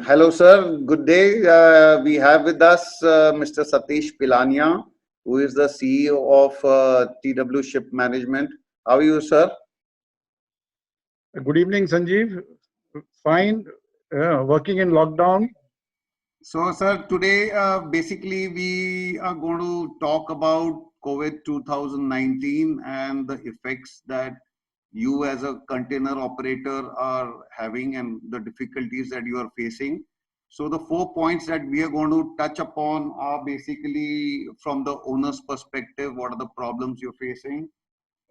Hello, sir. Good day. We have with us Mr. Satish Pilania, who is the CEO of TW Ship Management. How are you, sir? Good evening, Sanjeev. Fine. Working in lockdown. So, sir, today basically we are going to talk about COVID 2019 and the effects that you as a container operator are having and the difficulties that you are facing. So the 4 points that we are going to touch upon are basically from the owner's perspective, what are the problems you're facing,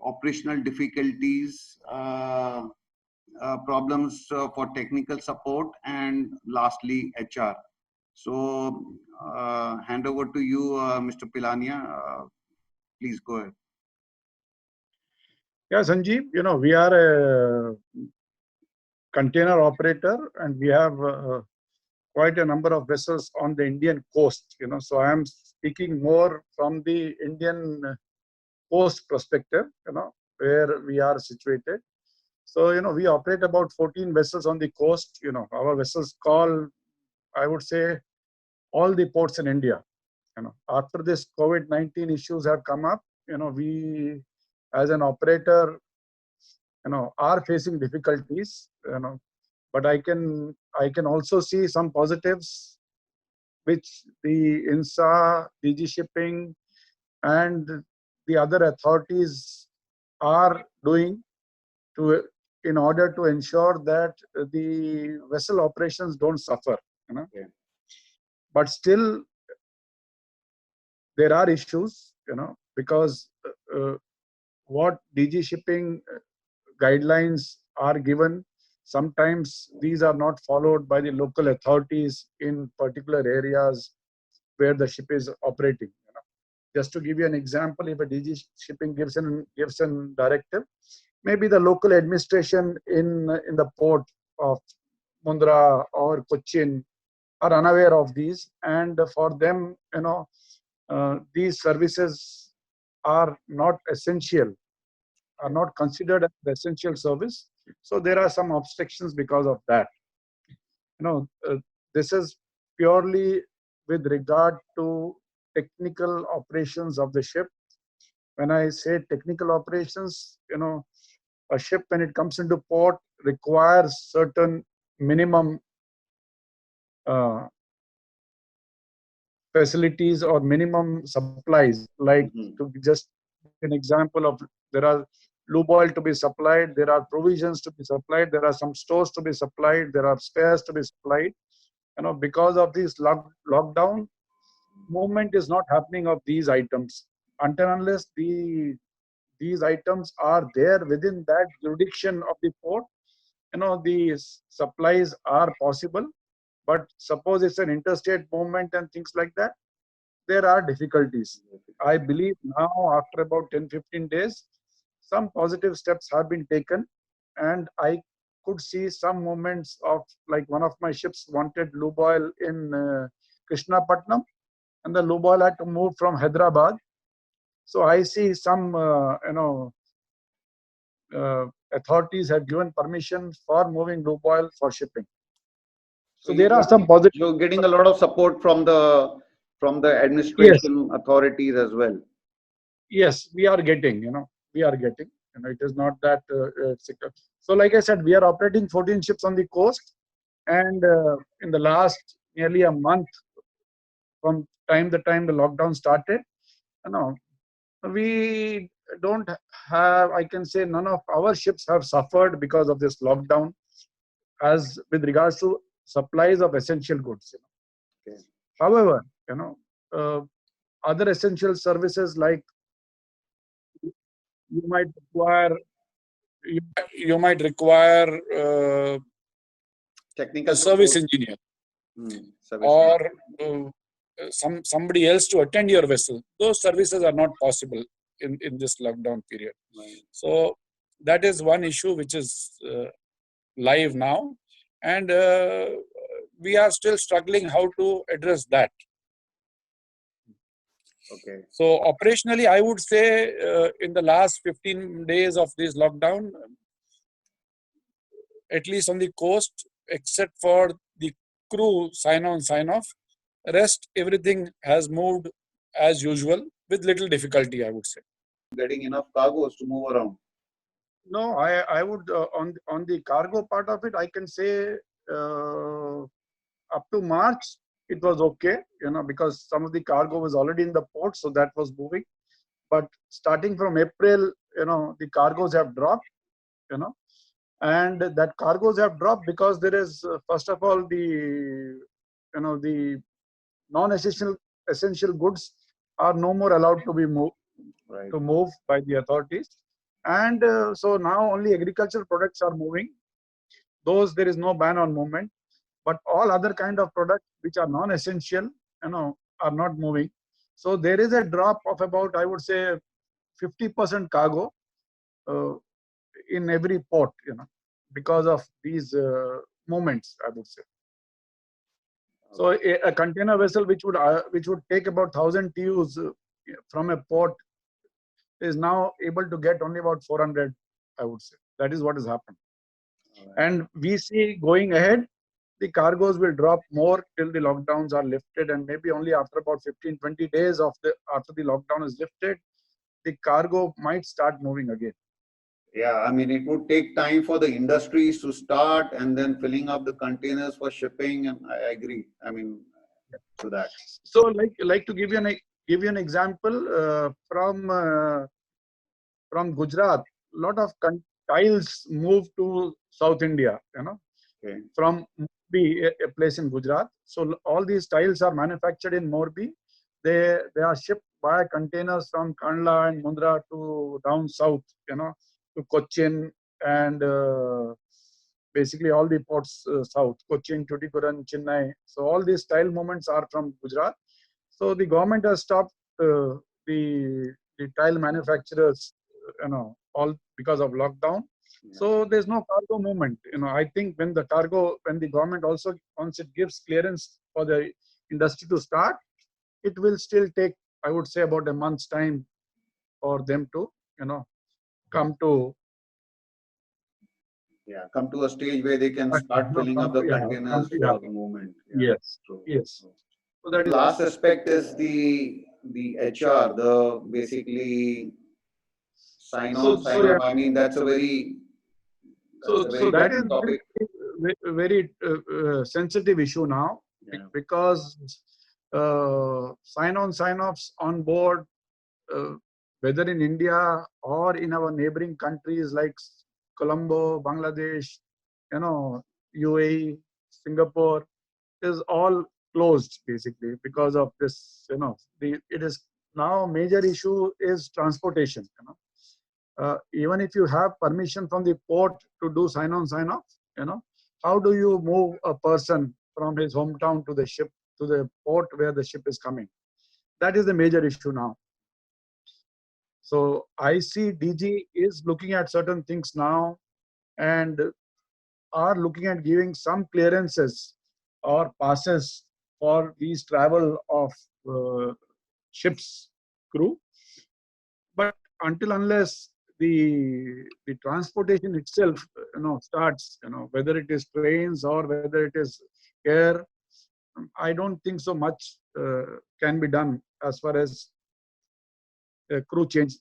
operational difficulties, problems for technical support, and lastly, HR. So hand over to you, Mr. Pilania. Please go ahead. Yeah, Sanjeev, we are a container operator and we have quite a number of vessels on the Indian coast, so I am speaking more from the Indian coast perspective, where we are situated. So, we operate about 14 vessels on the coast. Our vessels call, I would say, all the ports in India. After this COVID-19 issues have come up, we as an operator, are facing difficulties, but I can also see some positives which the INSA, DG Shipping and the other authorities are doing in order to ensure that the vessel operations don't suffer. Yeah. But still there are issues, because what DG Shipping guidelines are given, sometimes these are not followed by the local authorities in particular areas where the ship is operating. Just to give you an example, if a DG Shipping gives an directive, maybe the local administration in the port of Mundra or Cochin are unaware of these, and for them, these services are not essential, are not considered as essential service. So there are some obstructions because of that. This is purely with regard to technical operations of the ship. When I say technical operations, a ship when it comes into port requires certain minimum facilities or minimum supplies, like to just an example of, there are lube oil to be supplied, there are provisions to be supplied, there are some stores to be supplied, there are spares to be supplied. Because of this lockdown, movement is not happening of these items until unless these items are there within that jurisdiction of the port. These supplies are possible, but suppose it's an interstate movement and things like that, there are difficulties. I believe now, after about 10-15 days, some positive steps have been taken, and I could see some moments of, like, one of my ships wanted lube oil in Krishnapatnam, and the lube oil had to move from Hyderabad. So I see some, authorities have given permission for moving lube oil for shipping. So there are some positive. You're getting a lot of support from the administration authorities as well. Yes, we are getting. It is not that. So, like I said, we are operating 14 ships on the coast, and in the last nearly a month, from the time the lockdown started, we don't have. I can say none of our ships have suffered because of this lockdown, as with regards to supplies of essential goods. Okay. However, other essential services, like you might require Technical a service support. engineer Service or somebody else to attend your vessel. Those services are not possible in this lockdown period. Right. So that is one issue which is live now, and we are still struggling how to address that. Okay. So operationally, I would say in the last 15 days of this lockdown, at least on the coast, except for the crew sign on, sign off, rest everything has moved as usual with little difficulty, I would say. Getting enough cargoes to move around. No, I would on the cargo part of it, I can say up to March it was okay, because some of the cargo was already in the port, so that was moving. But starting from April, the cargoes have dropped, and that cargoes have dropped because there is first of all the non-essential goods are no more allowed to be moved Right. to move by the authorities, and so now only agricultural products are moving. Those there is no ban on movement, but all other kind of products which are non-essential, are not moving. So there is a drop of about, I would say, 50% cargo in every port, because of these movements, I would say. So a container vessel which would take about 1,000 TEUs from a port is now able to get only about 400, I would say. That is what has happened. And we see going ahead, the cargoes will drop more till the lockdowns are lifted, and maybe only after about 15-20 days after the lockdown is lifted, the cargo might start moving again. Yeah, I mean, it would take time for the industries to start and then filling up the containers for shipping, and I agree. I mean, to that. So, like to give you an example from Gujarat, lot of tiles moved to South India, Okay. from Morbi, a place in Gujarat. So all these tiles are manufactured in Morbi. They are shipped by containers from Kandla and Mundra to down south, to Cochin and basically all the ports south, Cochin, Tuticorin, Chennai. So all these tile movements are from Gujarat. So the government has stopped the tile manufacturers, all because of lockdown. So there's no cargo movement. I think when the government also, once it gives clearance for the industry to start, it will still take, I would say, about a month's time for them to, come to. Yeah, come to a stage where they can start filling up the containers for the movement. Yeah. Yes. Yes. So that last aspect is the HR, the basically sign on, sign off. I mean, that's a very that is very sensitive issue now, because sign on, sign offs on board, whether in India or in our neighboring countries like Colombo, Bangladesh, UAE, Singapore, is all closed basically because of this. It is now major issue is transportation. Even if you have permission from the port to do sign on, sign off, how do you move a person from his hometown to the ship, to the port where the ship is coming? That is the major issue now. So I see DG is looking at certain things now and are looking at giving some clearances or passes for these travel of ships crew. But until unless the transportation itself, starts, whether it is trains or whether it is air, I don't think so much can be done as far as crew change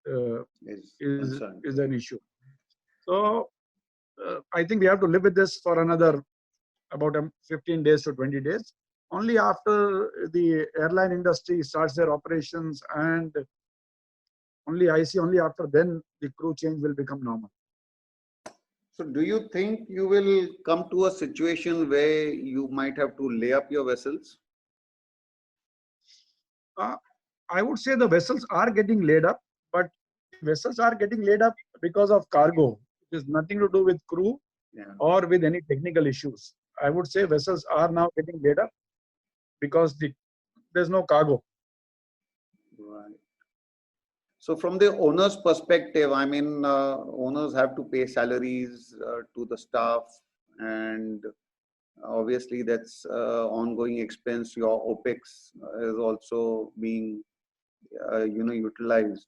is an issue. So I think we have to live with this for another about 15 days to 20 days. Only after the airline industry starts their operations, and only after then the crew change will become normal. So do you think you will come to a situation where you might have to lay up your vessels? I would say the vessels are getting laid up, but vessels are getting laid up because of cargo. It has nothing to do with crew or with any technical issues. I would say vessels are now getting laid up because there's no cargo. Right. So from the owner's perspective, I mean, owners have to pay salaries to the staff, and Obviously, that's ongoing expense. Your OPEX is also being, utilized.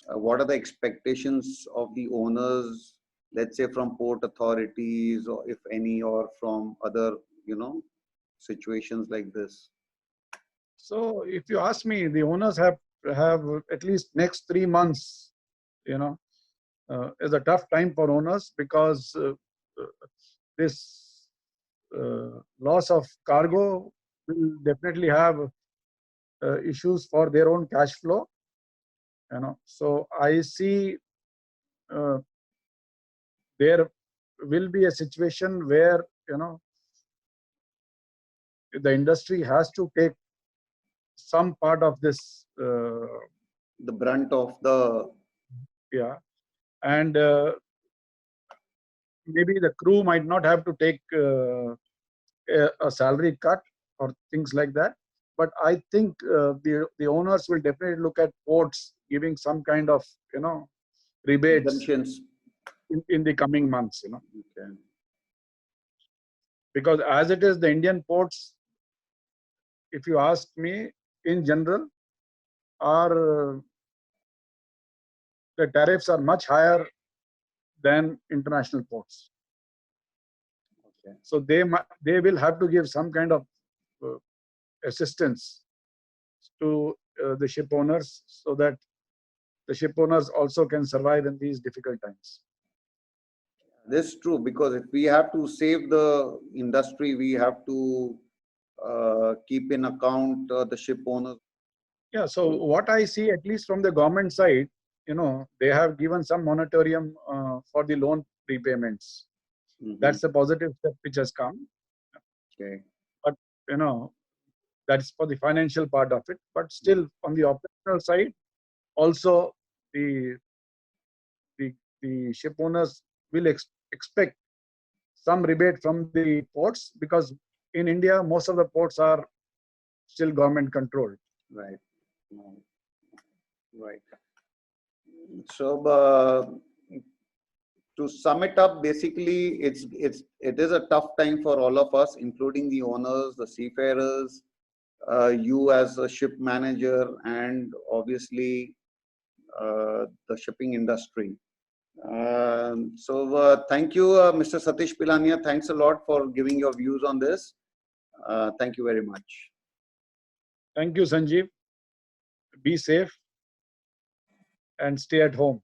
What are the expectations of the owners, let's say from port authorities, or if any, or from other, situations like this? So if you ask me, the owners have at least next 3 months, you know, is a tough time for owners because this loss of cargo will definitely have issues for their own cash flow. So I see uh, there will be a situation where the industry has to take some part of this. The brunt of the Yeah, and maybe the crew might not have to take a salary cut or things like that. But I think the owners will definitely look at ports giving some kind of rebates exemptions. in the coming months. Okay. Because as it is, the Indian ports, if you ask me, in general, are the tariffs are much higher than international ports. Okay. So they will have to give some kind of assistance to the ship owners so that the ship owners also can survive in these difficult times. This is true, because if we have to save the industry, we have to keep in account the ship owners. Yeah. So what I see, at least from the government side, they have given some moratorium for the loan repayments. Mhm. That's a positive step which has come. Okay. But that's for the financial part of it. But still, on the operational side, also the the ship owners will expect some rebate from the ports, because in India most of the ports are still government controlled. Right. Right. So to sum it up, basically, it is a tough time for all of us, including the owners, the seafarers, you as a ship manager, and obviously the shipping industry. Thank you, Mr. Satish Pilania. Thanks a lot for giving your views on this. Thank you very much. Thank you, Sanjeev. Be safe and stay at home.